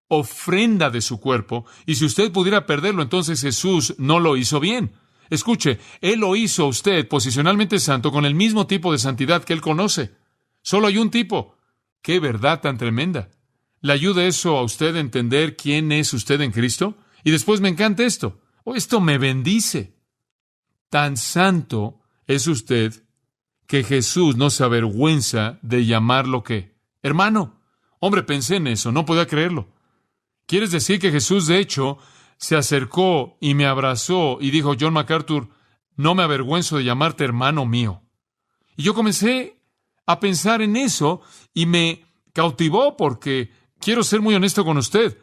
ofrenda de su cuerpo, y si usted pudiera perderlo, entonces Jesús no lo hizo bien. Escuche, Él lo hizo a usted posicionalmente santo con el mismo tipo de santidad que Él conoce. Solo hay un tipo. ¡Qué verdad tan tremenda! ¿Le ayuda eso a usted a entender quién es usted en Cristo? Y después me encanta esto. Esto me bendice. Tan santo es usted que Jesús no se avergüenza de llamarlo ¿qué? Hermano. Hombre, pensé en eso, no podía creerlo. ¿Quieres decir que Jesús, de hecho, se acercó y me abrazó y dijo, John MacArthur, no me avergüenzo de llamarte hermano mío? Y yo comencé a pensar en eso y me cautivó porque quiero ser muy honesto con usted.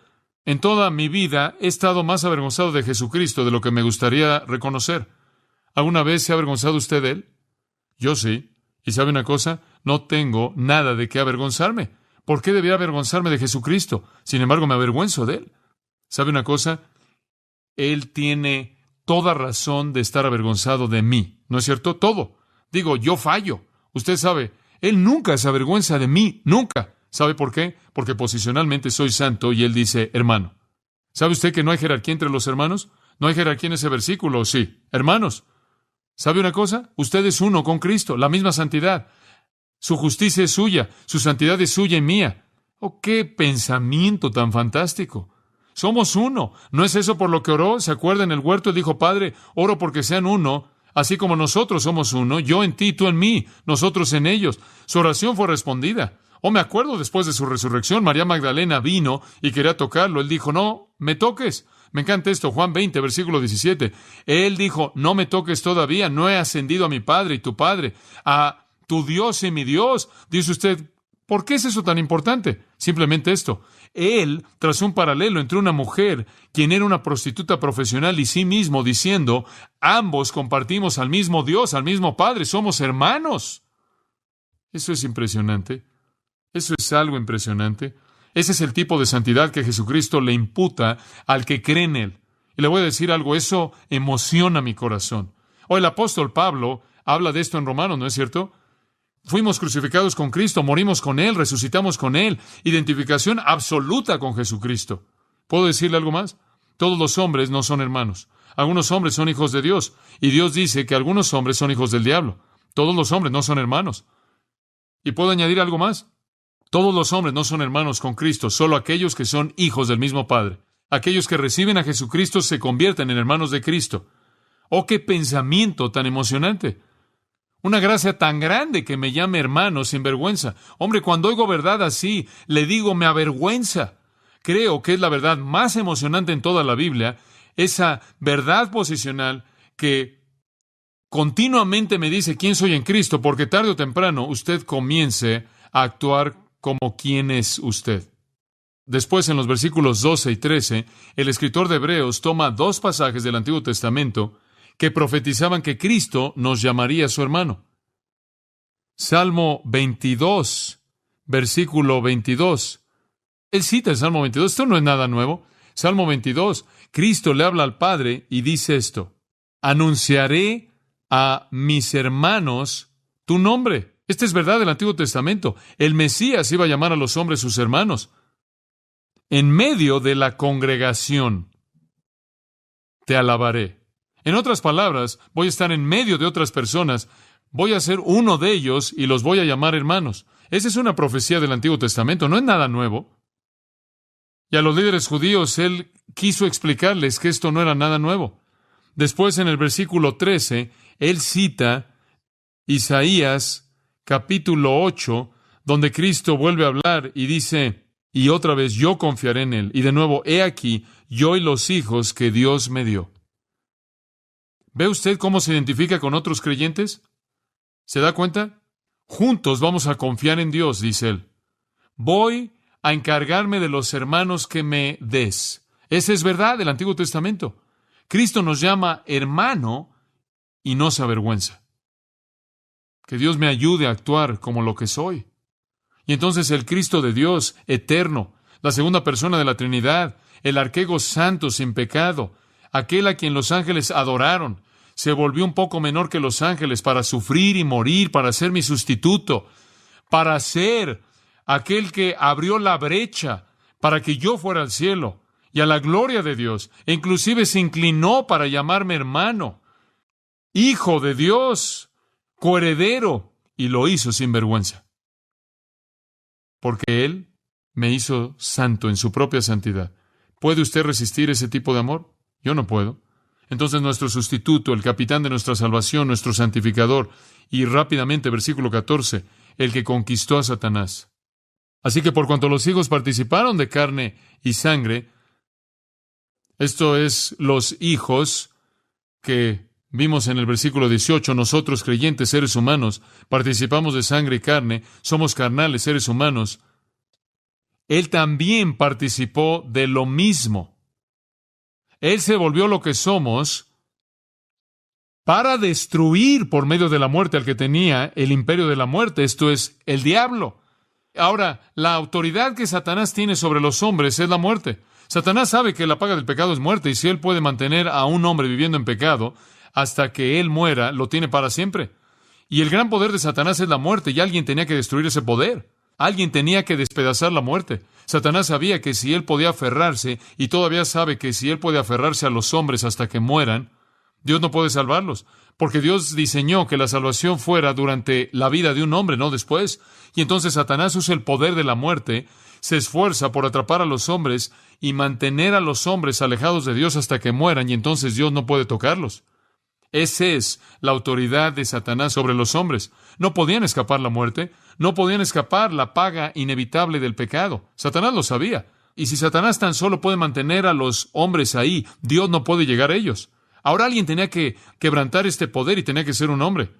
En toda mi vida he estado más avergonzado de Jesucristo de lo que me gustaría reconocer. ¿Alguna vez se ha avergonzado usted de Él? Yo sí. ¿Y sabe una cosa? No tengo nada de qué avergonzarme. ¿Por qué debería avergonzarme de Jesucristo? Sin embargo, me avergüenzo de Él. ¿Sabe una cosa? Él tiene toda razón de estar avergonzado de mí. ¿No es cierto? Todo. Digo, yo fallo. Usted sabe, Él nunca se avergüenza de mí. Nunca. ¿Sabe por qué? Porque posicionalmente soy santo y Él dice, hermano. ¿Sabe usted que no hay jerarquía entre los hermanos? No hay jerarquía en ese versículo, sí. Hermanos. ¿Sabe una cosa? Usted es uno con Cristo, la misma santidad. Su justicia es suya, su santidad es suya y mía. ¡Oh, qué pensamiento tan fantástico! Somos uno. ¿No es eso por lo que oró? ¿Se acuerda en el huerto? Él dijo, Padre, oro porque sean uno, así como nosotros somos uno, yo en ti, tú en mí, nosotros en ellos. Su oración fue respondida. Me acuerdo después de su resurrección, María Magdalena vino y quería tocarlo. Él dijo, no, me toques. Me encanta esto, Juan 20, versículo 17. Él dijo, no me toques todavía, no he ascendido a mi Padre y tu Padre, a tu Dios y mi Dios. Dice usted, ¿por qué es eso tan importante? Simplemente esto. Él trazó un paralelo entre una mujer, quien era una prostituta profesional, y sí mismo, diciendo, ambos compartimos al mismo Dios, al mismo Padre, somos hermanos. Eso es impresionante. Eso es algo impresionante. Ese es el tipo de santidad que Jesucristo le imputa al que cree en Él. Y le voy a decir algo, eso emociona mi corazón. El apóstol Pablo habla de esto en Romanos, ¿no es cierto? Fuimos crucificados con Cristo, morimos con Él, resucitamos con Él. Identificación absoluta con Jesucristo. ¿Puedo decirle algo más? Todos los hombres no son hermanos. Algunos hombres son hijos de Dios. Y Dios dice que algunos hombres son hijos del diablo. Todos los hombres no son hermanos. ¿Y puedo añadir algo más? Todos los hombres no son hermanos con Cristo, solo aquellos que son hijos del mismo Padre. Aquellos que reciben a Jesucristo se convierten en hermanos de Cristo. ¡Oh, qué pensamiento tan emocionante! Una gracia tan grande que me llame hermano sin vergüenza. Hombre, cuando oigo verdad así, le digo, me avergüenza. Creo que es la verdad más emocionante en toda la Biblia, esa verdad posicional que continuamente me dice quién soy en Cristo, porque tarde o temprano usted comience a actuar como quién es usted. Después, en los versículos 12 y 13, el escritor de Hebreos toma dos pasajes del Antiguo Testamento que profetizaban que Cristo nos llamaría su hermano. Salmo 22, versículo 22. Él cita el Salmo 22. Esto no es nada nuevo. Salmo 22. Cristo le habla al Padre y dice esto. Anunciaré a mis hermanos tu nombre. Esta es verdad del Antiguo Testamento. El Mesías iba a llamar a los hombres sus hermanos. En medio de la congregación te alabaré. En otras palabras, voy a estar en medio de otras personas, voy a ser uno de ellos y los voy a llamar hermanos. Esa es una profecía del Antiguo Testamento, no es nada nuevo. Y a los líderes judíos, él quiso explicarles que esto no era nada nuevo. Después, en el versículo 13, él cita Isaías capítulo 8, donde Cristo vuelve a hablar y dice, y otra vez yo confiaré en Él. Y de nuevo, he aquí, yo y los hijos que Dios me dio. ¿Ve usted cómo se identifica con otros creyentes? ¿Se da cuenta? Juntos vamos a confiar en Dios, dice Él. Voy a encargarme de los hermanos que me des. Esa es verdad del Antiguo Testamento. Cristo nos llama hermano y no se avergüenza. Que Dios me ayude a actuar como lo que soy. Y entonces el Cristo de Dios, eterno, la segunda persona de la Trinidad, el arquego santo sin pecado, aquel a quien los ángeles adoraron, se volvió un poco menor que los ángeles para sufrir y morir, para ser mi sustituto, para ser aquel que abrió la brecha para que yo fuera al cielo y a la gloria de Dios. E inclusive se inclinó para llamarme hermano, hijo de Dios, coheredero, y lo hizo sin vergüenza. Porque Él me hizo santo en su propia santidad. ¿Puede usted resistir ese tipo de amor? Yo no puedo. Entonces nuestro sustituto, el capitán de nuestra salvación, nuestro santificador, y rápidamente, versículo 14, el que conquistó a Satanás. Así que por cuanto los hijos participaron de carne y sangre, esto es, los hijos que vimos en el versículo 18, nosotros creyentes seres humanos, participamos de sangre y carne, somos carnales seres humanos. Él también participó de lo mismo. Él se volvió lo que somos para destruir por medio de la muerte al que tenía el imperio de la muerte, esto es, el diablo. Ahora, la autoridad que Satanás tiene sobre los hombres es la muerte. Satanás sabe que la paga del pecado es muerte, y si él puede mantener a un hombre viviendo en pecado hasta que él muera, lo tiene para siempre. Y el gran poder de Satanás es la muerte, y alguien tenía que destruir ese poder. Alguien tenía que despedazar la muerte. Satanás sabía que si él podía aferrarse, y todavía sabe que si él puede aferrarse a los hombres hasta que mueran, Dios no puede salvarlos, porque Dios diseñó que la salvación fuera durante la vida de un hombre, no después. Y entonces Satanás usa el poder de la muerte, se esfuerza por atrapar a los hombres y mantener a los hombres alejados de Dios hasta que mueran, y entonces Dios no puede tocarlos. Esa es la autoridad de Satanás sobre los hombres. No podían escapar la muerte, no podían escapar la paga inevitable del pecado. Satanás lo sabía. Y si Satanás tan solo puede mantener a los hombres ahí, Dios no puede llegar a ellos. Ahora alguien tenía que quebrantar este poder y tenía que ser un hombre.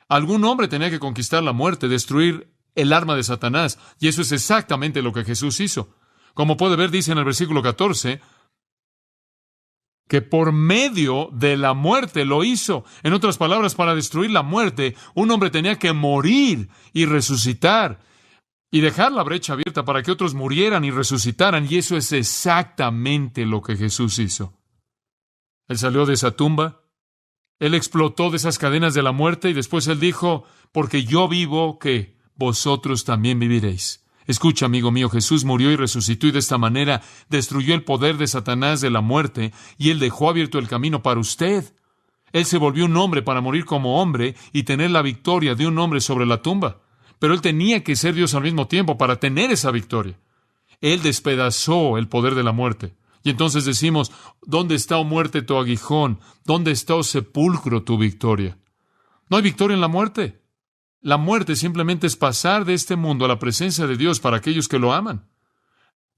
Algún hombre tenía que conquistar la muerte, destruir el arma de Satanás. Y eso es exactamente lo que Jesús hizo. Como puede ver, dice en el versículo 14, que por medio de la muerte lo hizo. En otras palabras, para destruir la muerte, un hombre tenía que morir y resucitar y dejar la brecha abierta para que otros murieran y resucitaran. Y eso es exactamente lo que Jesús hizo. Él salió de esa tumba, Él explotó de esas cadenas de la muerte y después Él dijo, porque yo vivo, que vosotros también viviréis. Escucha, amigo mío, Jesús murió y resucitó y de esta manera destruyó el poder de Satanás de la muerte y Él dejó abierto el camino para usted. Él se volvió un hombre para morir como hombre y tener la victoria de un hombre sobre la tumba. Pero Él tenía que ser Dios al mismo tiempo para tener esa victoria. Él despedazó el poder de la muerte. Y entonces decimos, ¿dónde está, oh muerte, tu aguijón? ¿Dónde está, oh sepulcro, tu victoria? No hay victoria en la muerte. La muerte simplemente es pasar de este mundo a la presencia de Dios para aquellos que lo aman.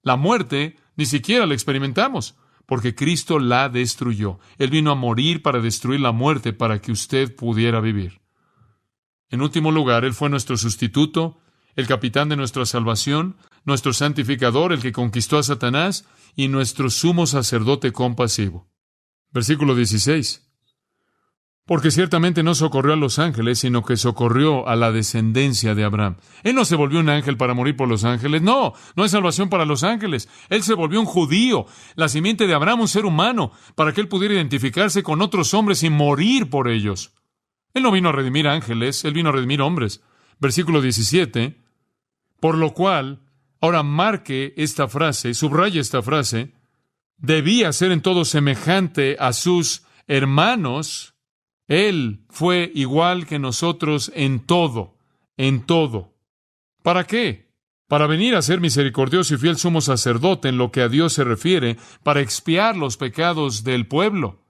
La muerte ni siquiera la experimentamos, porque Cristo la destruyó. Él vino a morir para destruir la muerte para que usted pudiera vivir. En último lugar, Él fue nuestro sustituto, el capitán de nuestra salvación, nuestro santificador, el que conquistó a Satanás, y nuestro sumo sacerdote compasivo. Versículo 16. Porque ciertamente no socorrió a los ángeles, sino que socorrió a la descendencia de Abraham. Él no se volvió un ángel para morir por los ángeles. No hay salvación para los ángeles. Él se volvió un judío, la simiente de Abraham, un ser humano, para que Él pudiera identificarse con otros hombres y morir por ellos. Él no vino a redimir ángeles, Él vino a redimir hombres. Versículo 17. Por lo cual, ahora marque esta frase, subraye esta frase, debía ser en todo semejante a sus hermanos. Él fue igual que nosotros en todo, en todo. ¿Para qué? Para venir a ser misericordioso y fiel sumo sacerdote en lo que a Dios se refiere, para expiar los pecados del pueblo.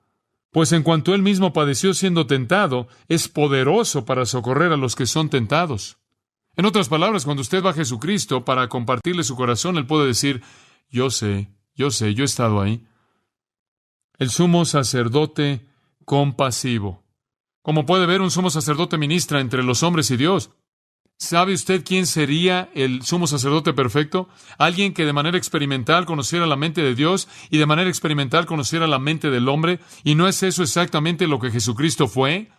Pues en cuanto Él mismo padeció siendo tentado, es poderoso para socorrer a los que son tentados. En otras palabras, cuando usted va a Jesucristo para compartirle su corazón, Él puede decir, yo sé, yo he estado ahí. El sumo sacerdote compasivo. Como puede ver, un sumo sacerdote ministra entre los hombres y Dios. ¿Sabe usted quién sería el sumo sacerdote perfecto? Alguien que de manera experimental conociera la mente de Dios y de manera experimental conociera la mente del hombre. ¿Y no es eso exactamente lo que Jesucristo fue?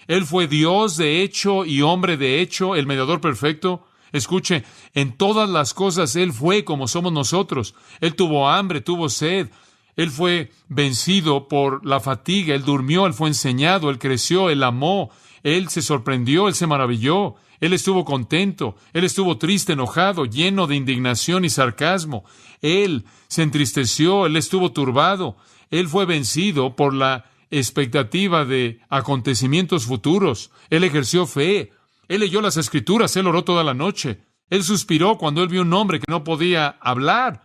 Él fue Dios de hecho y hombre de hecho, el mediador perfecto. Escuche, en todas las cosas Él fue como somos nosotros. Él tuvo hambre, tuvo sed. Él fue vencido por la fatiga. Él durmió, Él fue enseñado, Él creció, Él amó. Él se sorprendió, Él se maravilló. Él estuvo contento, él estuvo triste, enojado, lleno de indignación y sarcasmo. Él se entristeció, él estuvo turbado, él fue vencido por la expectativa de acontecimientos futuros. Él ejerció fe, él leyó las Escrituras, él oró toda la noche. Él suspiró cuando él vio un hombre que no podía hablar.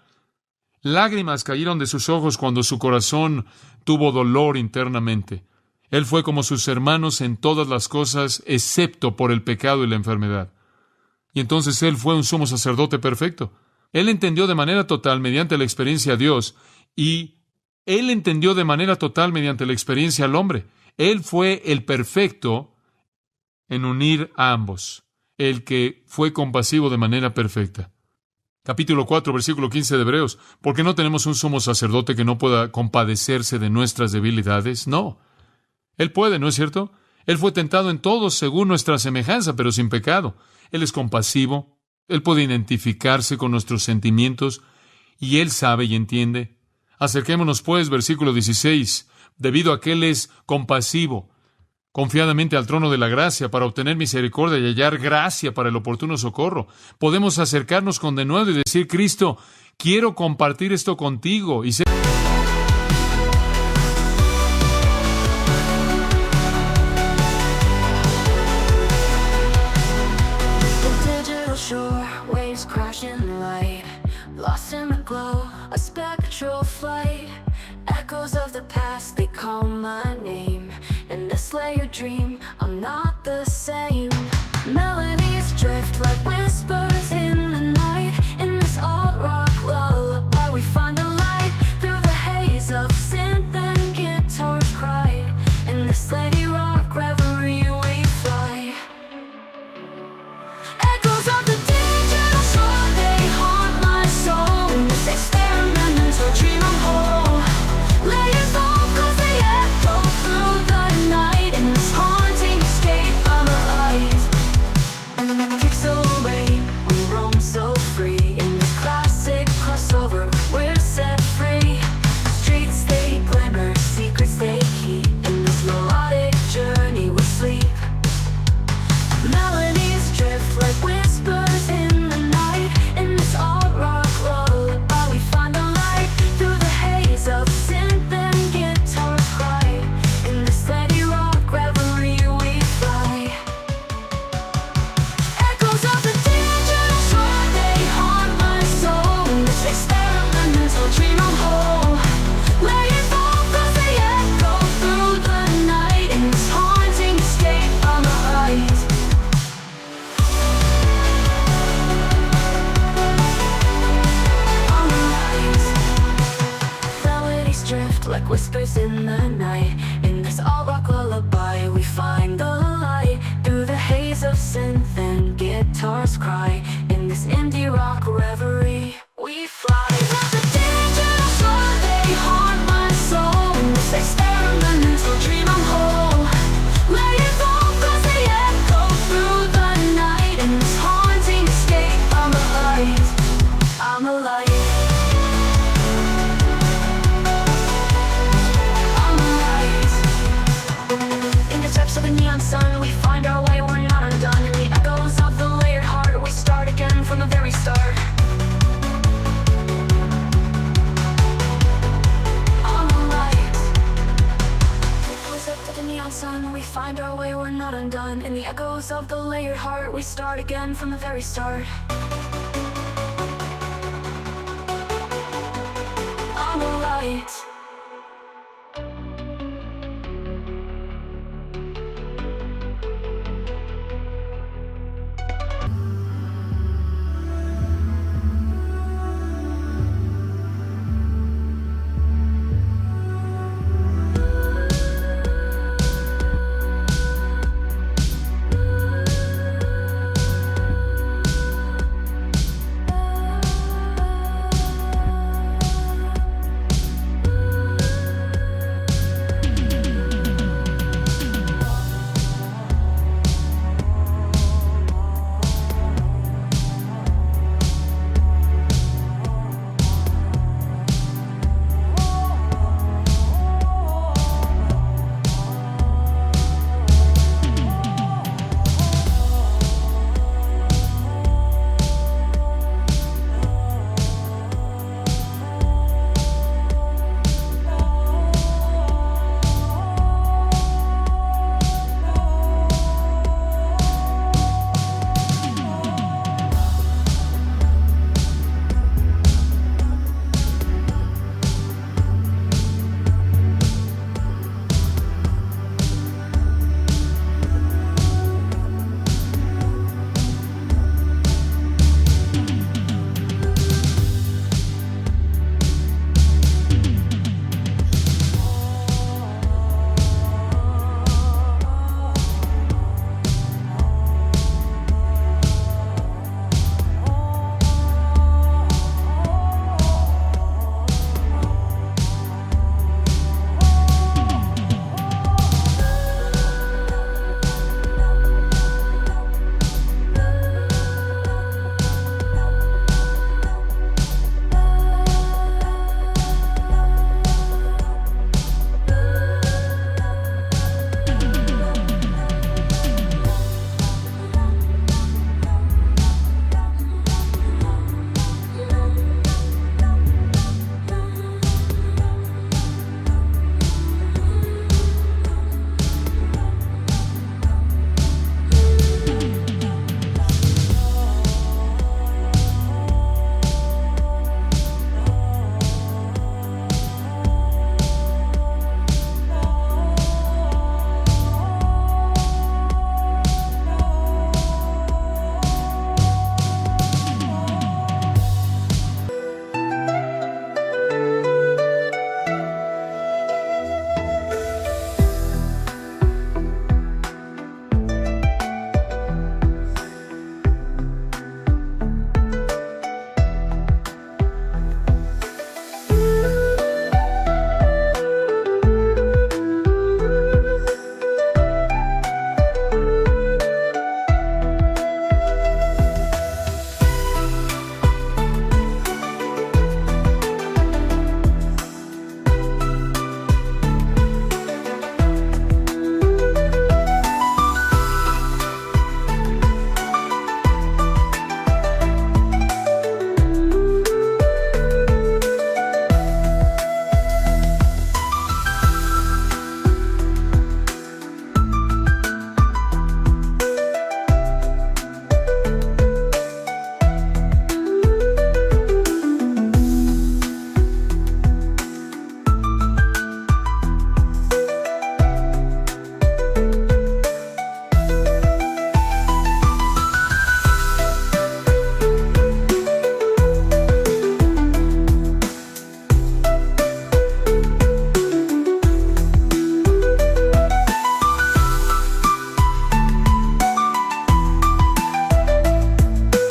Lágrimas cayeron de sus ojos cuando su corazón tuvo dolor internamente. Él fue como sus hermanos en todas las cosas, excepto por el pecado y la enfermedad. Y entonces él fue un sumo sacerdote perfecto. Él entendió de manera total mediante la experiencia a Dios, y él entendió de manera total mediante la experiencia al hombre. Él fue el perfecto en unir a ambos, el que fue compasivo de manera perfecta. Capítulo 4, versículo 15 de Hebreos. ¿Por qué no tenemos un sumo sacerdote que no pueda compadecerse de nuestras debilidades? No. Él puede, ¿no es cierto? Él fue tentado en todo según nuestra semejanza, pero sin pecado. Él es compasivo. Él puede identificarse con nuestros sentimientos, y Él sabe y entiende. Acerquémonos, pues, versículo 16. Debido a que Él es compasivo, confiadamente al trono de la gracia para obtener misericordia y hallar gracia para el oportuno socorro, podemos acercarnos con denuedo y decir: Cristo, quiero compartir esto contigo y ser... Lost in the glow, a spectral flight. Echoes of the past, they call my name. In this layered dream, I'm not the same. Melodies drift like whispers in the night. In this alt rock lullaby, we find the light. Through the haze of synth and guitars cry. In this lady rock reverie, we fly. Echoes of the digital shore, they haunt my soul. In this experimental dream, I'm whole. Layers fall 'cause they echo through the night. In this haunting escape, I'm alive. Pixel away, we roam so free. In this classic crossover, we're set free. Streets they glimmer, secrets they keep. In this melodic journey, we sleep. Melodies drift like whispers in the night. In this alt rock lullaby, we find the light. Through the haze of synth and guitars cry. In this steady rock reverie, we fly. Echoes of the digital shore, they haunt my soul. In this experimental dream, I'm whole. Layers fall 'cause they echo through the night. In this haunting escape, I'm alive. I'm alive. Melodies drift like whispers in the night. In this alt rock lullaby, we find the light. Through the haze of synth and guitars cry. In this indie rock reverie, we fly. At the digital shore, they haunt my soul. In this experimental dream, I'm whole. Layers fall 'cause they echo through the night. In this haunting escape, I'm alive. I'm alive. I'm alive. In the depths of the neon sun, we find our way, we're not undone. In the echoes of the layered heart, we start again from the very start. I'm alive. Echoes up to the neon sun, we find our way, we're not undone. In the echoes of the layered heart, we start again from the very start. I'm alive.